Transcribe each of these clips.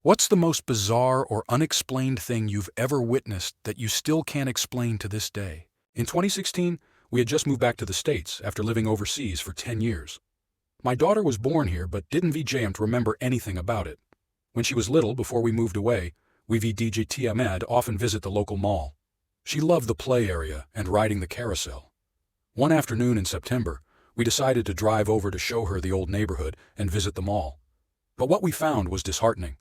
What's the most bizarre or unexplained thing you've ever witnessed that you still can't explain to this day? In 2016, we had just moved back to the States after living overseas for 10 years. My daughter was born here but didn't VJM to remember anything about it. When she was little, before we moved away, we VDJTM'd often visit the local mall. She loved the play area and riding the carousel. One afternoon in September, we decided to drive over to show her the old neighborhood and visit the mall. But what we found was disheartening.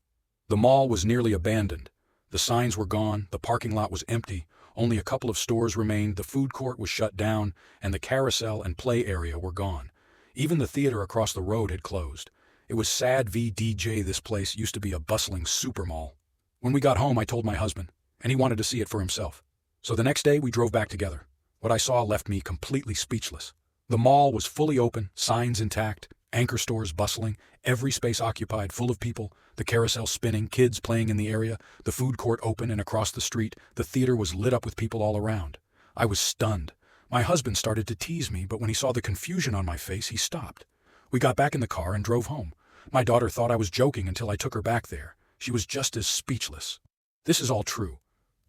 The mall was nearly abandoned. The signs were gone, the parking lot was empty, only a couple of stores remained, the food court was shut down, and the carousel and play area were gone. Even the theater across the road had closed. It was sad VDJ. This place used to be a bustling super mall. When we got home, I told my husband, and he wanted to see it for himself. So the next day we drove back together. What I saw left me completely speechless. The mall was fully open, signs intact, anchor stores bustling, every space occupied, full of people, the carousel spinning, kids playing in the area, the food court open and across the street, the theater was lit up with people all around. I was stunned. My husband started to tease me, but when he saw the confusion on my face, he stopped. We got back in the car and drove home. My daughter thought I was joking until I took her back there. She was just as speechless. This is all true.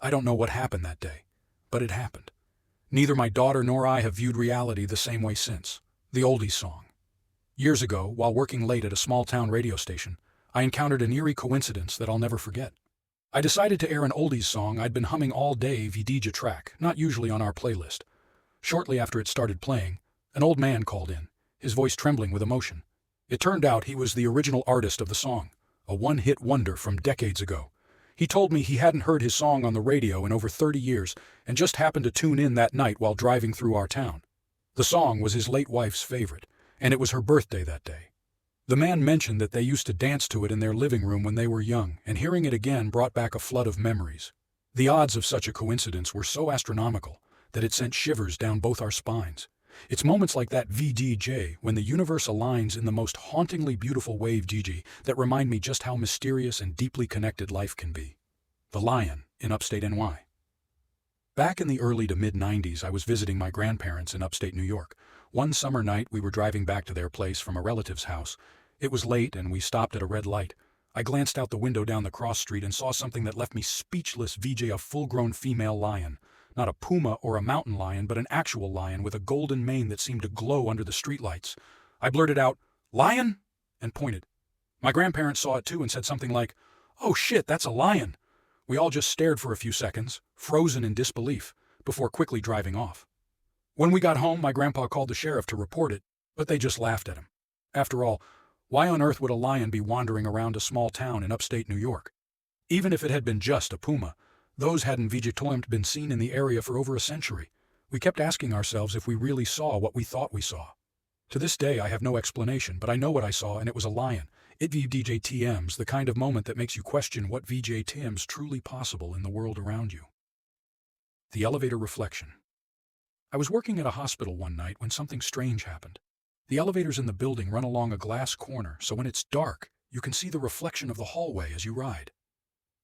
I don't know what happened that day, but it happened. Neither my daughter nor I have viewed reality the same way since. The Oldies Song. Years ago, while working late at a small-town radio station, I encountered an eerie coincidence that I'll never forget. I decided to air an oldies song I'd been humming all day VDJ track, not usually on our playlist. Shortly after it started playing, an old man called in, his voice trembling with emotion. It turned out he was the original artist of the song, a one-hit wonder from decades ago. He told me he hadn't heard his song on the radio in over 30 years and just happened to tune in that night while driving through our town. The song was his late wife's favorite, and it was her birthday that day. The man mentioned that they used to dance to it in their living room when they were young, and hearing it again brought back a flood of memories. The odds of such a coincidence were so astronomical that it sent shivers down both our spines. It's moments like that VDJ, when the universe aligns in the most hauntingly beautiful way VDJ, that remind me just how mysterious and deeply connected life can be. The Lion in Upstate NY. Back in the early to mid-90s, I was visiting my grandparents in upstate New York. One summer night, we were driving back to their place from a relative's house. It was late and we stopped at a red light. I glanced out the window down the cross street and saw something that left me speechless. VJ, a full-grown female lion. Not a puma or a mountain lion, but an actual lion with a golden mane that seemed to glow under the streetlights. I blurted out, "Lion?" and pointed. My grandparents saw it too and said something like, "Oh shit, that's a lion." We all just stared for a few seconds, frozen in disbelief, before quickly driving off. When we got home, my grandpa called the sheriff to report it, but they just laughed at him. After all, why on earth would a lion be wandering around a small town in upstate New York? Even if it had been just a puma, those hadn't been seen in the area for over a century. We kept asking ourselves if we really saw what we thought we saw. To this day, I have no explanation, but I know what I saw, and it was a lion. It VDJTM's, the kind of moment that makes you question what VJTM's truly possible in the world around you. The elevator reflection. I was working at a hospital one night when something strange happened. The elevators in the building run along a glass corner, so when it's dark, you can see the reflection of the hallway as you ride.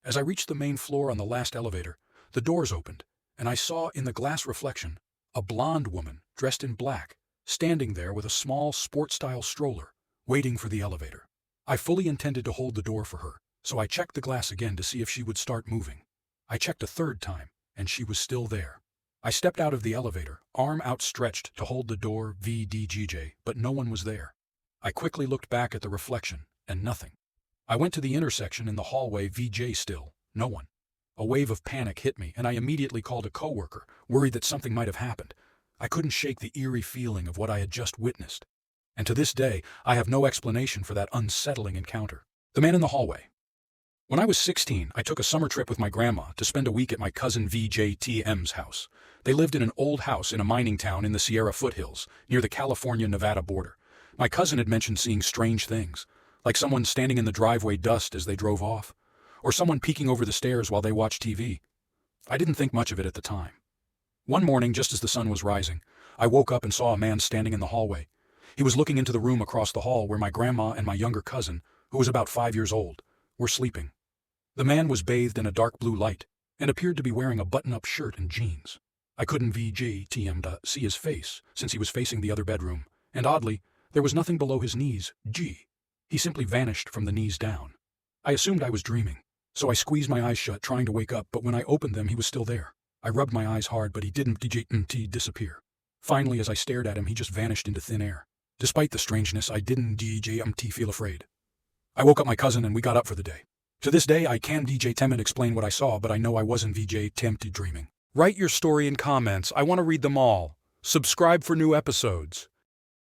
As I reached the main floor on the last elevator, the doors opened, and I saw in the glass reflection a blonde woman dressed in black, standing there with a small sport-style stroller, waiting for the elevator. I fully intended to hold the door for her, so I checked the glass again to see if she would start moving. I checked a third time, and she was still there. I stepped out of the elevator, arm outstretched to hold the door VDJ, but no one was there. I quickly looked back at the reflection, and nothing. I went to the intersection in the hallway VJ, still no one. A wave of panic hit me, and I immediately called a coworker, worried that something might have happened. I couldn't shake the eerie feeling of what I had just witnessed. And to this day, I have no explanation for that unsettling encounter. The man in the hallway. When I was 16, I took a summer trip with my grandma to spend a week at my cousin VJTM's house. They lived in an old house in a mining town in the Sierra foothills, near the California-Nevada border. My cousin had mentioned seeing strange things, like someone standing in the driveway dust as they drove off, or someone peeking over the stairs while they watched TV. I didn't think much of it at the time. One morning, just as the sun was rising, I woke up and saw a man standing in the hallway. He was looking into the room across the hall where my grandma and my younger cousin, who was about 5 years old, were sleeping. The man was bathed in a dark blue light and appeared to be wearing a button-up shirt and jeans. I couldn't see his face since he was facing the other bedroom, and oddly, there was nothing below his knees. He simply vanished from the knees down. I assumed I was dreaming, so I squeezed my eyes shut, trying to wake up, but when I opened them, he was still there. I rubbed my eyes hard, but he didn't disappear. Finally, as I stared at him, he just vanished into thin air. Despite the strangeness, I didn't feel afraid. I woke up my cousin and we got up for the day. To this day, I can't explain what I saw, but I know I wasn't tempted dreaming. Write your story in comments. I want to read them all. Subscribe for new episodes.